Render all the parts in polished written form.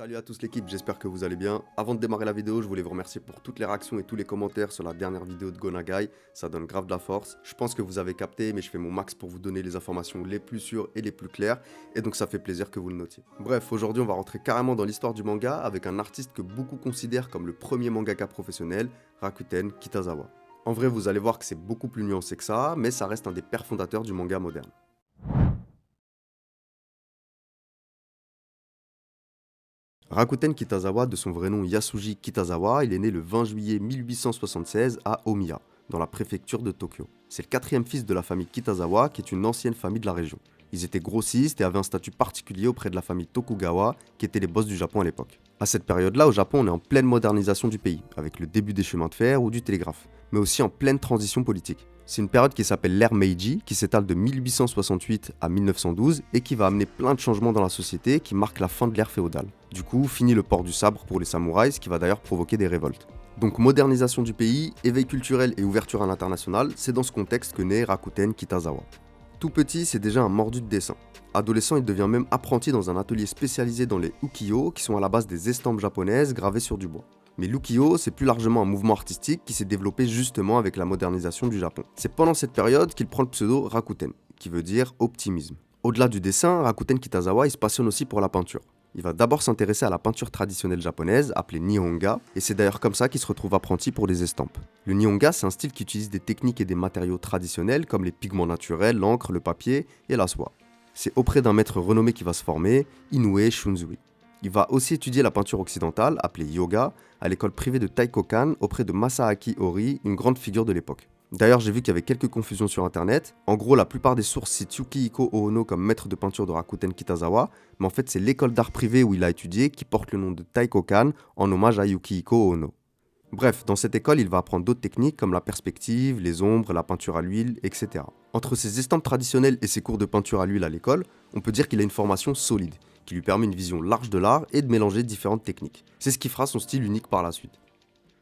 Salut à tous l'équipe, j'espère que vous allez bien. Avant de démarrer la vidéo, je voulais vous remercier pour toutes les réactions et tous les commentaires sur la dernière vidéo de Gonagai, ça donne grave de la force. Je pense que vous avez capté, mais je fais mon max pour vous donner les informations les plus sûres et les plus claires, et donc ça fait plaisir que vous le notiez. Bref, aujourd'hui on va rentrer carrément dans l'histoire du manga avec un artiste que beaucoup considèrent comme le premier mangaka professionnel, Rakuten Kitazawa. En vrai, vous allez voir que c'est beaucoup plus nuancé que ça, mais ça reste un des pères fondateurs du manga moderne. Rakuten Kitazawa, de son vrai nom Yasuji Kitazawa, il est né le 20 juillet 1876 à Omiya, dans la préfecture de Tokyo. C'est le quatrième fils de la famille Kitazawa, qui est une ancienne famille de la région. Ils étaient grossistes et avaient un statut particulier auprès de la famille Tokugawa, qui étaient les boss du Japon à l'époque. À cette période-là, au Japon, on est en pleine modernisation du pays, avec le début des chemins de fer ou du télégraphe, mais aussi en pleine transition politique. C'est une période qui s'appelle l'ère Meiji, qui s'étale de 1868 à 1912 et qui va amener plein de changements dans la société qui marque la fin de l'ère féodale. Du coup, fini le port du sabre pour les samouraïs, ce qui va d'ailleurs provoquer des révoltes. Donc modernisation du pays, éveil culturel et ouverture à l'international, c'est dans ce contexte que naît Rakuten Kitazawa. Tout petit, c'est déjà un mordu de dessin. Adolescent, il devient même apprenti dans un atelier spécialisé dans les ukiyo, qui sont à la base des estampes japonaises gravées sur du bois. Mais l'ukiyo, c'est plus largement un mouvement artistique qui s'est développé justement avec la modernisation du Japon. C'est pendant cette période qu'il prend le pseudo Rakuten, qui veut dire optimisme. Au-delà du dessin, Rakuten Kitazawa il se passionne aussi pour la peinture. Il va d'abord s'intéresser à la peinture traditionnelle japonaise, appelée Nihonga, et c'est d'ailleurs comme ça qu'il se retrouve apprenti pour les estampes. Le Nihonga, c'est un style qui utilise des techniques et des matériaux traditionnels comme les pigments naturels, l'encre, le papier et la soie. C'est auprès d'un maître renommé qui va se former, Inoue Shunzui. Il va aussi étudier la peinture occidentale, appelée yoga, à l'école privée de Taikokan auprès de Masaaki Hori, une grande figure de l'époque. D'ailleurs, j'ai vu qu'il y avait quelques confusions sur internet. En gros, la plupart des sources citent Yukihiko Oono comme maître de peinture de Rakuten Kitazawa, mais en fait, c'est l'école d'art privée où il a étudié qui porte le nom de Taikokan en hommage à Yukihiko Oono. Bref, dans cette école, il va apprendre d'autres techniques comme la perspective, les ombres, la peinture à l'huile, etc. Entre ses estampes traditionnelles et ses cours de peinture à l'huile à l'école, on peut dire qu'il a une formation solide, qui lui permet une vision large de l'art et de mélanger différentes techniques. C'est ce qui fera son style unique par la suite.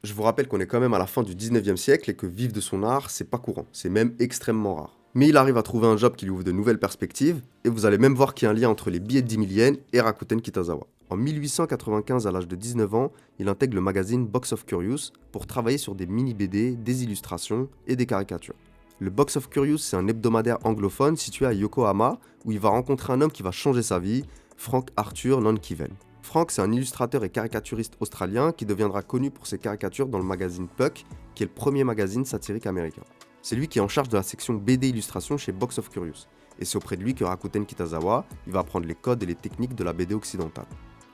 Je vous rappelle qu'on est quand même à la fin du 19e siècle et que vivre de son art, c'est pas courant, c'est même extrêmement rare. Mais il arrive à trouver un job qui lui ouvre de nouvelles perspectives, et vous allez même voir qu'il y a un lien entre les billets de 10 000 yens et Rakuten Kitazawa. En 1895, à l'âge de 19 ans, il intègre le magazine Box of Curious pour travailler sur des mini-BD, des illustrations et des caricatures. Le Box of Curious, c'est un hebdomadaire anglophone situé à Yokohama, où il va rencontrer un homme qui va changer sa vie, Frank Arthur Nankiven. Frank, c'est un illustrateur et caricaturiste australien qui deviendra connu pour ses caricatures dans le magazine Puck, qui est le premier magazine satirique américain. C'est lui qui est en charge de la section BD illustration chez Box of Curious, et c'est auprès de lui que Rakuten Kitazawa il va apprendre les codes et les techniques de la BD occidentale.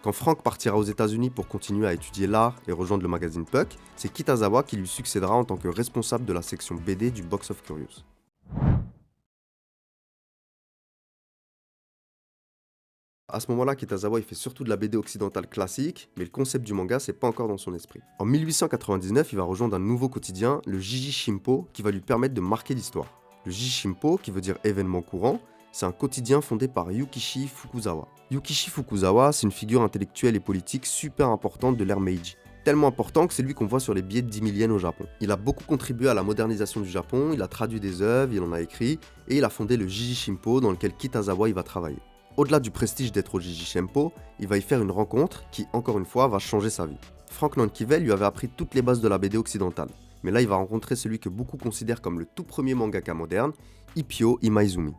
Quand Frank partira aux États-Unis pour continuer à étudier l'art et rejoindre le magazine Puck, c'est Kitazawa qui lui succédera en tant que responsable de la section BD du Box of Curious. À ce moment-là, Kitazawa il fait surtout de la BD occidentale classique, mais le concept du manga c'est pas encore dans son esprit. En 1899, il va rejoindre un nouveau quotidien, le Jiji Shimpo, qui va lui permettre de marquer l'histoire. Le Jiji Shimpo, qui veut dire événement courant, c'est un quotidien fondé par Yukishi Fukuzawa. Yukishi Fukuzawa, c'est une figure intellectuelle et politique super importante de l'ère Meiji. Tellement important que c'est lui qu'on voit sur les billets de 10 000 yens au Japon. Il a beaucoup contribué à la modernisation du Japon, il a traduit des œuvres, il en a écrit, et il a fondé le Jiji Shimpo dans lequel Kitazawa il va travailler. Au-delà du prestige d'être au Jiji Shimpo, il va y faire une rencontre qui, encore une fois, va changer sa vie. Frank Nankivel lui avait appris toutes les bases de la BD occidentale, mais là il va rencontrer celui que beaucoup considèrent comme le tout premier mangaka moderne, Ippio Imaizumi.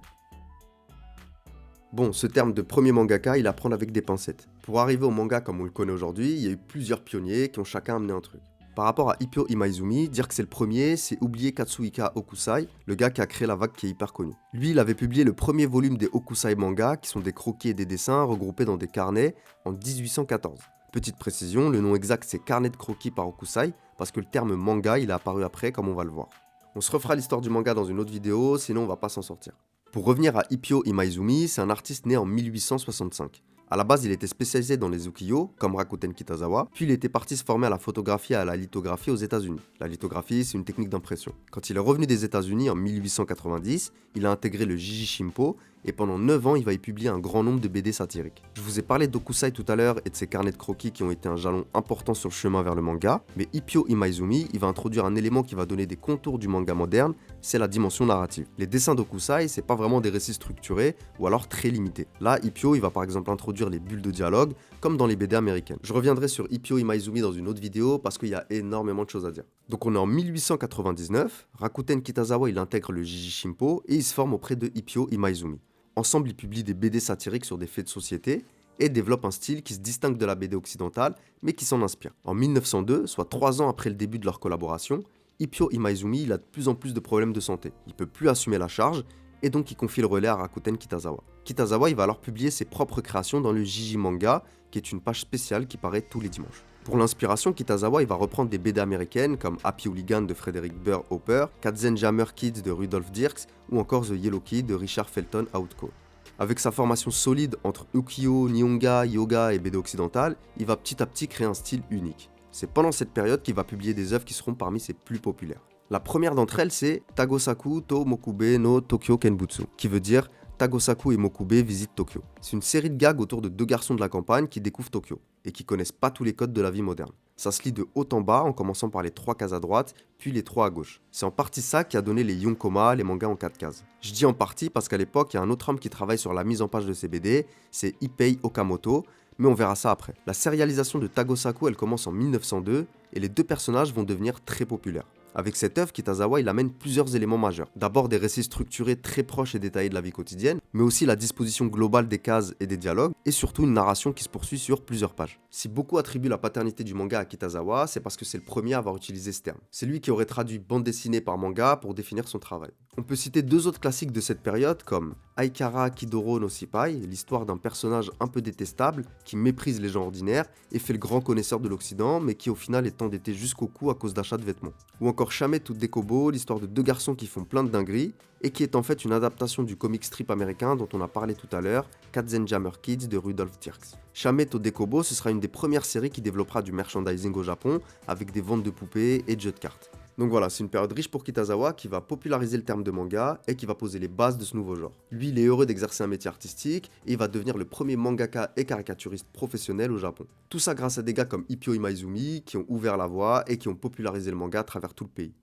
Bon, ce terme de premier mangaka, il à prendre avec des pincettes. Pour arriver au manga comme on le connaît aujourd'hui, il y a eu plusieurs pionniers qui ont chacun amené un truc. Par rapport à Ippio Imaizumi, dire que c'est le premier, c'est oublier Katsuhika Hokusai, le gars qui a créé la vague qui est hyper connue. Lui, il avait publié le premier volume des Hokusai manga, qui sont des croquis et des dessins regroupés dans des carnets, en 1814. Petite précision, le nom exact c'est carnet de croquis par Hokusai, parce que le terme manga, il est apparu après, comme on va le voir. On se refera l'histoire du manga dans une autre vidéo, sinon on va pas s'en sortir. Pour revenir à Ippio Imaizumi, c'est un artiste né en 1865. A la base, il était spécialisé dans les ukiyo, comme Rakuten Kitazawa, puis il était parti se former à la photographie et à la lithographie aux États-Unis. La lithographie, c'est une technique d'impression. Quand il est revenu des États-Unis en 1890, il a intégré le Jiji Shimpo et pendant 9 ans, il va y publier un grand nombre de BD satiriques. Je vous ai parlé d'Okusai tout à l'heure et de ses carnets de croquis qui ont été un jalon important sur le chemin vers le manga, mais Ikkyo Imaizumi, il va introduire un élément qui va donner des contours du manga moderne, c'est la dimension narrative. Les dessins d'Okusai, c'est pas vraiment des récits structurés ou alors très limités. Là, Ikkyo, il va par exemple introduire les bulles de dialogue, comme dans les BD américaines. Je reviendrai sur Ikkyo Imaizumi dans une autre vidéo parce qu'il y a énormément de choses à dire. Donc on est en 1899, Rakuten Kitazawa il intègre le Jiji Shimpo et il se forme auprès de Ikkyo Imaizumi. Ensemble, ils publient des BD satiriques sur des faits de société et développent un style qui se distingue de la BD occidentale, mais qui s'en inspire. En 1902, soit 3 ans après le début de leur collaboration, Ikkyo Imaizumi il a de plus en plus de problèmes de santé. Il peut plus assumer la charge, et donc il confie le relais à Rakuten Kitazawa. Kitazawa il va alors publier ses propres créations dans le Jiji Manga, qui est une page spéciale qui paraît tous les dimanches. Pour l'inspiration, Kitazawa il va reprendre des BD américaines comme Happy Hooligan de Frederick Burr Hopper, Katzenjammer Kids de Rudolph Dirks ou encore The Yellow Kid de Richard Felton Outcault. Avec sa formation solide entre ukiyo, nihonga, yoga et BD occidentale, il va petit à petit créer un style unique. C'est pendant cette période qu'il va publier des œuvres qui seront parmi ses plus populaires. La première d'entre elles, c'est Tagosaku to Mokube no Tokyo Kenbutsu, qui veut dire Tagosaku et Mokube visitent Tokyo. C'est une série de gags autour de 2 garçons de la campagne qui découvrent Tokyo et qui connaissent pas tous les codes de la vie moderne. Ça se lit de haut en bas en commençant par les 3 cases à droite, puis les 3 à gauche. C'est en partie ça qui a donné les Yonkoma, les mangas en 4 cases. Je dis en partie parce qu'à l'époque, il y a un autre homme qui travaille sur la mise en page de ces BD, c'est Ipei Okamoto, mais on verra ça après. La sérialisation de Tagosaku, elle commence en 1902 et les 2 personnages vont devenir très populaires. Avec cette œuvre, Kitazawa il amène plusieurs éléments majeurs. D'abord des récits structurés très proches et détaillés de la vie quotidienne, mais aussi la disposition globale des cases et des dialogues, et surtout une narration qui se poursuit sur plusieurs pages. Si beaucoup attribuent la paternité du manga à Kitazawa, c'est parce que c'est le premier à avoir utilisé ce terme. C'est lui qui aurait traduit bande dessinée par manga pour définir son travail. On peut citer 2 autres classiques de cette période comme Aikara Kidoro no Sipai, l'histoire d'un personnage un peu détestable qui méprise les gens ordinaires et fait le grand connaisseur de l'Occident, mais qui au final est endetté jusqu'au cou à cause d'achats de vêtements. Ou encore Shame to Dekobo, l'histoire de 2 garçons qui font plein de dingueries et qui est en fait une adaptation du comic strip américain dont on a parlé tout à l'heure, Katzenjammer Kids de Rudolph Dirks. Shame to Dekobo, ce sera une des premières séries qui développera du merchandising au Japon avec des ventes de poupées et de jeux de cartes. Donc voilà, c'est une période riche pour Kitazawa qui va populariser le terme de manga et qui va poser les bases de ce nouveau genre. Lui, il est heureux d'exercer un métier artistique et il va devenir le premier mangaka et caricaturiste professionnel au Japon. Tout ça grâce à des gars comme Ikkyo Imaizumi qui ont ouvert la voie et qui ont popularisé le manga à travers tout le pays.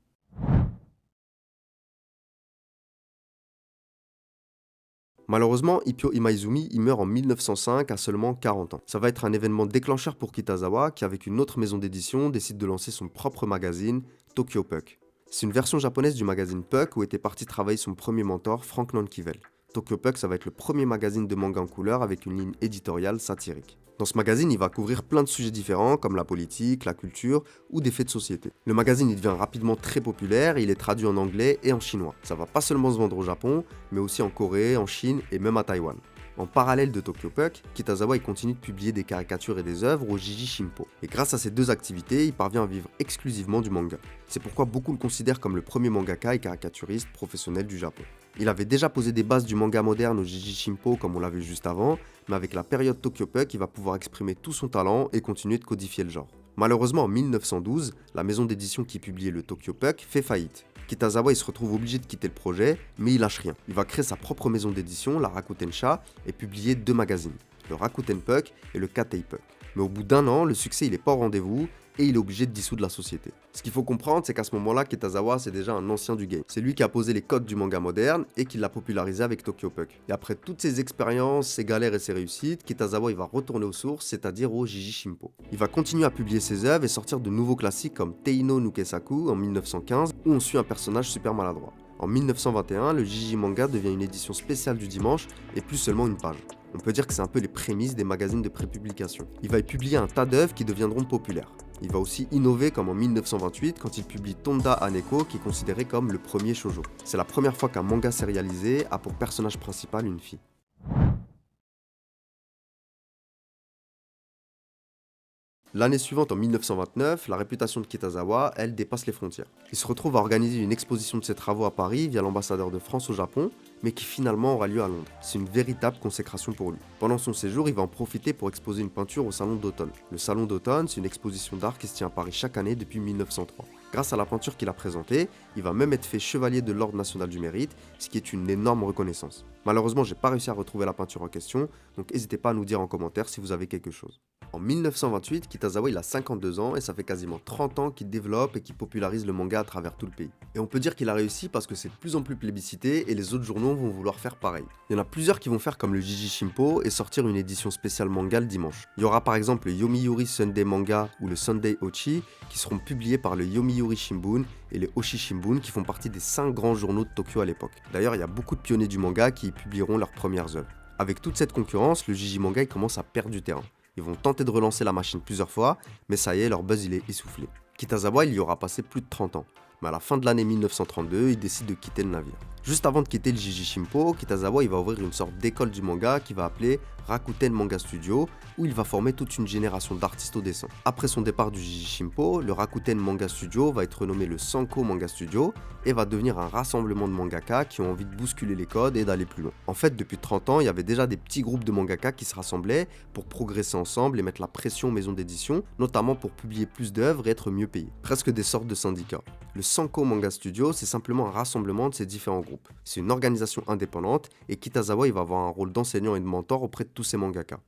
Malheureusement, Ikkyo Imaizumi il meurt en 1905 à seulement 40 ans. Ça va être un événement déclencheur pour Kitazawa qui, avec une autre maison d'édition, décide de lancer son propre magazine, Tokyo Puck. C'est une version japonaise du magazine Puck où était parti travailler son premier mentor, Frank Nankivel. Tokyo Puck, ça va être le premier magazine de manga en couleur avec une ligne éditoriale satirique. Dans ce magazine, il va couvrir plein de sujets différents comme la politique, la culture ou des faits de société. Le magazine il devient rapidement très populaire et il est traduit en anglais et en chinois. Ça va pas seulement se vendre au Japon, mais aussi en Corée, en Chine et même à Taïwan. En parallèle de Tokyo Puck, Kitazawa il continue de publier des caricatures et des œuvres au Jiji Shimpo. Et grâce à ces 2 activités, il parvient à vivre exclusivement du manga. C'est pourquoi beaucoup le considèrent comme le premier mangaka et caricaturiste professionnel du Japon. Il avait déjà posé des bases du manga moderne au Jiji Shimpo comme on l'a vu juste avant, mais avec la période Tokyo Puck, il va pouvoir exprimer tout son talent et continuer de codifier le genre. Malheureusement, en 1912, la maison d'édition qui publiait le Tokyo Puck fait faillite. Kitazawa il se retrouve obligé de quitter le projet, mais il lâche rien. Il va créer sa propre maison d'édition, la Rakuten Sha, et publier 2 magazines, le Rakuten Puck et le Katei Puck. Mais au bout d'1 an, le succès il est pas au rendez-vous et il est obligé de dissoudre la société. Ce qu'il faut comprendre, c'est qu'à ce moment-là, Kitazawa c'est déjà un ancien du game. C'est lui qui a posé les codes du manga moderne et qui l'a popularisé avec Tokyo Puck. Et après toutes ses expériences, ses galères et ses réussites, Kitazawa il va retourner aux sources, c'est-à-dire au Jiji Shimpo. Il va continuer à publier ses œuvres et sortir de nouveaux classiques comme Teino Nukesaku en 1915 où on suit un personnage super maladroit. En 1921, le Jiji Manga devient une édition spéciale du dimanche et plus seulement une page. On peut dire que c'est un peu les prémices des magazines de prépublication. Il va y publier un tas d'œuvres qui deviendront populaires. Il va aussi innover comme en 1928 quand il publie Tonda Haneko qui est considéré comme le premier shoujo. C'est la première fois qu'un manga sérialisé a pour personnage principal une fille. L'année suivante, en 1929, la réputation de Kitazawa, elle dépasse les frontières. Il se retrouve à organiser une exposition de ses travaux à Paris via l'ambassadeur de France au Japon, mais qui finalement aura lieu à Londres. C'est une véritable consécration pour lui. Pendant son séjour, il va en profiter pour exposer une peinture au Salon d'automne. Le Salon d'automne, c'est une exposition d'art qui se tient à Paris chaque année depuis 1903. Grâce à la peinture qu'il a présentée, il va même être fait chevalier de l'Ordre national du mérite, ce qui est une énorme reconnaissance. Malheureusement, j'ai pas réussi à retrouver la peinture en question, donc n'hésitez pas à nous dire en commentaire si vous avez quelque chose. En 1928, Kitazawa il a 52 ans et ça fait quasiment 30 ans qu'il développe et qu'il popularise le manga à travers tout le pays. Et on peut dire qu'il a réussi parce que c'est de plus en plus plébiscité et les autres journaux vont vouloir faire pareil. Il y en a plusieurs qui vont faire comme le Jiji Shimpo et sortir une édition spéciale manga le dimanche. Il y aura par exemple le Yomiuri Sunday Manga ou le Sunday Ochi qui seront publiés par le Yomiuri Shimbun et le Oshi Shimbun qui font partie des 5 grands journaux de Tokyo à l'époque. D'ailleurs, il y a beaucoup de pionniers du manga qui y publieront leurs premières œuvres. Avec toute cette concurrence, le Jiji Manga il commence à perdre du terrain. Ils vont tenter de relancer la machine plusieurs fois, mais ça y est, leur buzz il est essoufflé. Kitazawa il y aura passé plus de 30 ans, mais à la fin de l'année 1932, il décide de quitter le navire. Juste avant de quitter le Jiji Shimpo, Kitazawa il va ouvrir une sorte d'école du manga qu'il va appeler Rakuten Manga Studio, où il va former toute une génération d'artistes au dessin. Après son départ du Jiji Shimpo, le Rakuten Manga Studio va être renommé le Sanko Manga Studio et va devenir un rassemblement de mangaka qui ont envie de bousculer les codes et d'aller plus loin. En fait, depuis 30 ans, il y avait déjà des petits groupes de mangaka qui se rassemblaient pour progresser ensemble et mettre la pression aux maisons d'édition, notamment pour publier plus d'œuvres et être mieux payés. Presque des sortes de syndicats. Le Sanko Manga Studio, c'est simplement un rassemblement de ces différents groupes. C'est une organisation indépendante et Kitazawa il va avoir un rôle d'enseignant et de mentor auprès de tous ces mangaka.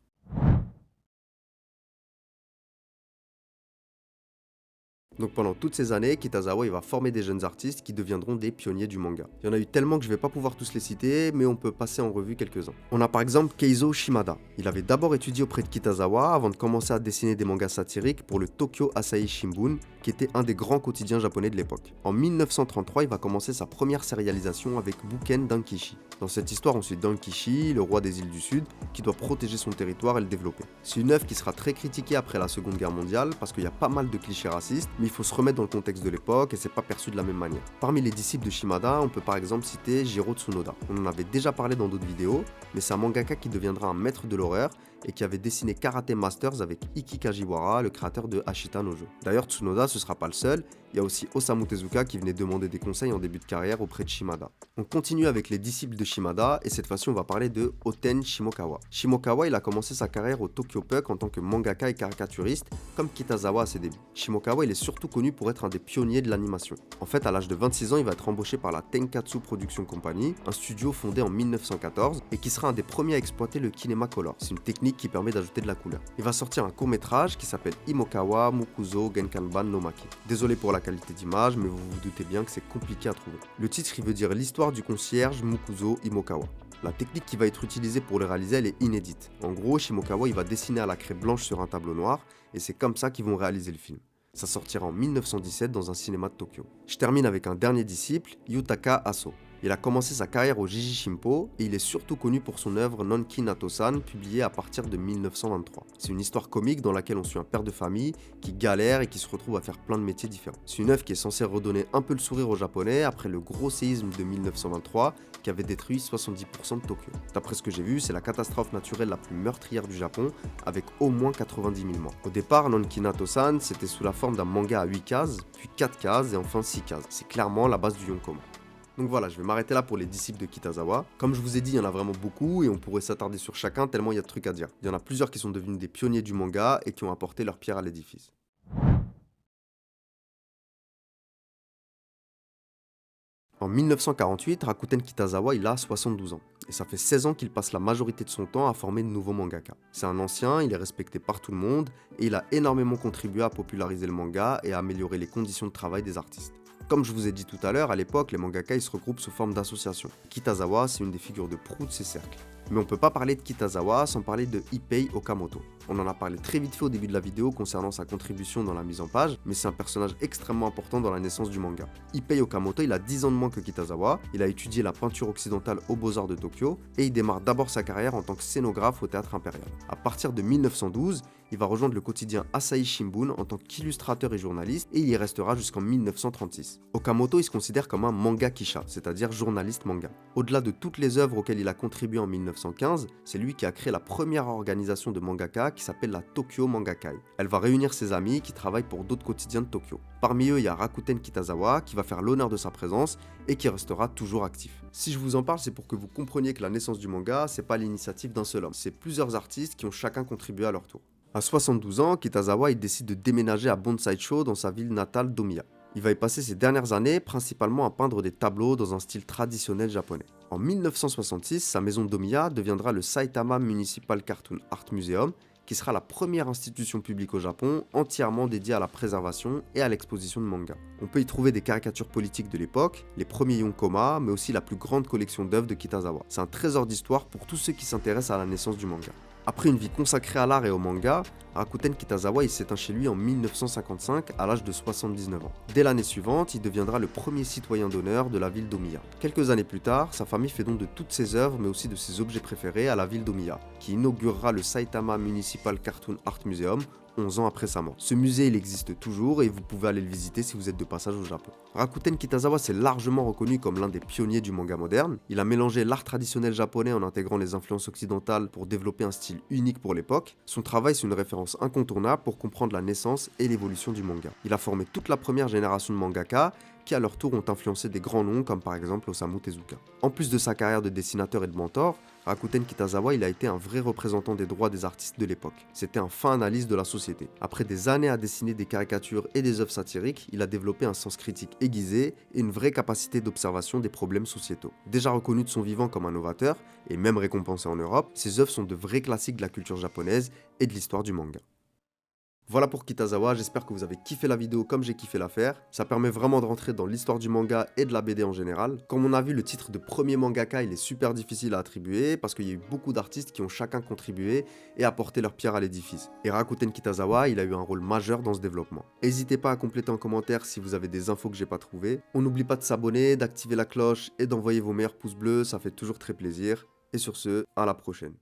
Donc pendant toutes ces années, Kitazawa il va former des jeunes artistes qui deviendront des pionniers du manga. Il y en a eu tellement que je vais pas pouvoir tous les citer, mais on peut passer en revue quelques-uns. On a par exemple Keizo Shimada. Il avait d'abord étudié auprès de Kitazawa avant de commencer à dessiner des mangas satiriques pour le Tokyo Asahi Shimbun, qui était un des grands quotidiens japonais de l'époque. En 1933, il va commencer sa première sérialisation avec Buken Dankishi. Dans cette histoire, on suit Dankishi, le roi des îles du Sud, qui doit protéger son territoire et le développer. C'est une œuvre qui sera très critiquée après la Seconde Guerre mondiale parce qu'il y a pas mal de clichés racistes, mais il faut se remettre dans le contexte de l'époque et c'est pas perçu de la même manière. Parmi les disciples de Shimada, on peut par exemple citer Jiro Tsunoda. On en avait déjà parlé dans d'autres vidéos, mais c'est un mangaka qui deviendra un maître de l'horreur et qui avait dessiné Karate Masters avec Ikki Kajiwara, le créateur de Ashita no Jo. D'ailleurs, Tsunoda, ce sera pas le seul, il y a aussi Osamu Tezuka qui venait demander des conseils en début de carrière auprès de Shimada. On continue avec les disciples de Shimada et cette fois-ci on va parler de Hoten Shimokawa. Shimokawa il a commencé sa carrière au Tokyo Puck en tant que mangaka et caricaturiste comme Kitazawa à ses débuts. Shimokawa il est surtout connu pour être un des pionniers de l'animation. En fait à l'âge de 26 ans il va être embauché par la Tenkatsu Production Company, un studio fondé en 1914 et qui sera un des premiers à exploiter le Kinema Color. C'est une technique qui permet d'ajouter de la couleur. Il va sortir un court-métrage qui s'appelle Imokawa Mukuzo Genkanban no Maki. Désolé pour la qualité d'image, mais vous vous doutez bien que c'est compliqué à trouver. Le titre il veut dire l'histoire du concierge Mukuzo Imokawa. La technique qui va être utilisée pour le réaliser, elle est inédite. En gros, Shimokawa il va dessiner à la craie blanche sur un tableau noir, et c'est comme ça qu'ils vont réaliser le film. Ça sortira en 1917 dans un cinéma de Tokyo. Je termine avec un dernier disciple, Yutaka Aso. Il a commencé sa carrière au Jiji Shimpo et il est surtout connu pour son œuvre Nonki Nato-san publiée à partir de 1923. C'est une histoire comique dans laquelle on suit un père de famille qui galère et qui se retrouve à faire plein de métiers différents. C'est une œuvre qui est censée redonner un peu le sourire aux Japonais après le gros séisme de 1923 qui avait détruit 70% de Tokyo. D'après ce que j'ai vu, c'est la catastrophe naturelle la plus meurtrière du Japon avec au moins 90 000 morts. Au départ, Nonki Nato-san c'était sous la forme d'un manga à 8 cases, puis 4 cases et enfin 6 cases. C'est clairement la base du Yonkoma. Donc voilà, je vais m'arrêter là pour les disciples de Kitazawa. Comme je vous ai dit, il y en a vraiment beaucoup et on pourrait s'attarder sur chacun tellement il y a de trucs à dire. Il y en a plusieurs qui sont devenus des pionniers du manga et qui ont apporté leur pierre à l'édifice. En 1948, Rakuten Kitazawa il a 72 ans. Et ça fait 16 ans qu'il passe la majorité de son temps à former de nouveaux mangaka. C'est un ancien, il est respecté par tout le monde et il a énormément contribué à populariser le manga et à améliorer les conditions de travail des artistes. Comme je vous ai dit tout à l'heure, à l'époque, les mangaka ils se regroupent sous forme d'associations. Kitazawa, c'est une des figures de proue de ces cercles. Mais on peut pas parler de Kitazawa sans parler de Ipei Okamoto. On en a parlé très vite fait au début de la vidéo concernant sa contribution dans la mise en page, mais c'est un personnage extrêmement important dans la naissance du manga. Ipei Okamoto, il a 10 ans de moins que Kitazawa, il a étudié la peinture occidentale aux Beaux-Arts de Tokyo, et il démarre d'abord sa carrière en tant que scénographe au Théâtre Impérial. À partir de 1912, il va rejoindre le quotidien Asahi Shimbun en tant qu'illustrateur et journaliste, et il y restera jusqu'en 1936. Okamoto, il se considère comme un manga kisha, c'est-à-dire journaliste manga. Au-delà de toutes les œuvres auxquelles il a contribué en 1912, 1915, c'est lui qui a créé la première organisation de mangaka qui s'appelle la Tokyo Mangakai. Elle va réunir ses amis qui travaillent pour d'autres quotidiens de Tokyo. Parmi eux, il y a Rakuten Kitazawa qui va faire l'honneur de sa présence et qui restera toujours actif. Si je vous en parle, c'est pour que vous compreniez que la naissance du manga, c'est pas l'initiative d'un seul homme, c'est plusieurs artistes qui ont chacun contribué à leur tour. À 72 ans, Kitazawa il décide de déménager à Bonsai-cho dans sa ville natale d'Omiya. Il va y passer ses dernières années principalement à peindre des tableaux dans un style traditionnel japonais. En 1966, sa maison d'Omiya deviendra le Saitama Municipal Cartoon Art Museum, qui sera la première institution publique au Japon entièrement dédiée à la préservation et à l'exposition de manga. On peut y trouver des caricatures politiques de l'époque, les premiers yonkoma, mais aussi la plus grande collection d'œuvres de Kitazawa. C'est un trésor d'histoire pour tous ceux qui s'intéressent à la naissance du manga. Après une vie consacrée à l'art et au manga, Rakuten Kitazawa il s'éteint chez lui en 1955 à l'âge de 79 ans. Dès l'année suivante, il deviendra le premier citoyen d'honneur de la ville d'Omiya. Quelques années plus tard, sa famille fait don de toutes ses œuvres mais aussi de ses objets préférés à la ville d'Omiya, qui inaugurera le Saitama Municipal Cartoon Art Museum 11 ans après sa mort. Ce musée il existe toujours et vous pouvez aller le visiter si vous êtes de passage au Japon. Rakuten Kitazawa s'est largement reconnu comme l'un des pionniers du manga moderne. Il a mélangé l'art traditionnel japonais en intégrant les influences occidentales pour développer un style unique pour l'époque. Son travail c'est une référence incontournable pour comprendre la naissance et l'évolution du manga. Il a formé toute la première génération de mangaka qui à leur tour ont influencé des grands noms comme par exemple Osamu Tezuka. En plus de sa carrière de dessinateur et de mentor, Rakuten Kitazawa il a été un vrai représentant des droits des artistes de l'époque. C'était un fin analyste de la société. Après des années à dessiner des caricatures et des œuvres satiriques, il a développé un sens critique aiguisé et une vraie capacité d'observation des problèmes sociétaux. Déjà reconnu de son vivant comme un novateur, et même récompensé en Europe, ses œuvres sont de vrais classiques de la culture japonaise et de l'histoire du manga. Voilà pour Kitazawa, j'espère que vous avez kiffé la vidéo comme j'ai kiffé la faire. Ça permet vraiment de rentrer dans l'histoire du manga et de la BD en général. Comme on a vu, le titre de premier mangaka il est super difficile à attribuer parce qu'il y a eu beaucoup d'artistes qui ont chacun contribué et apporté leur pierre à l'édifice. Et Rakuten Kitazawa, il a eu un rôle majeur dans ce développement. N'hésitez pas à compléter en commentaire si vous avez des infos que j'ai pas trouvées. On n'oublie pas de s'abonner, d'activer la cloche et d'envoyer vos meilleurs pouces bleus, ça fait toujours très plaisir. Et sur ce, à la prochaine.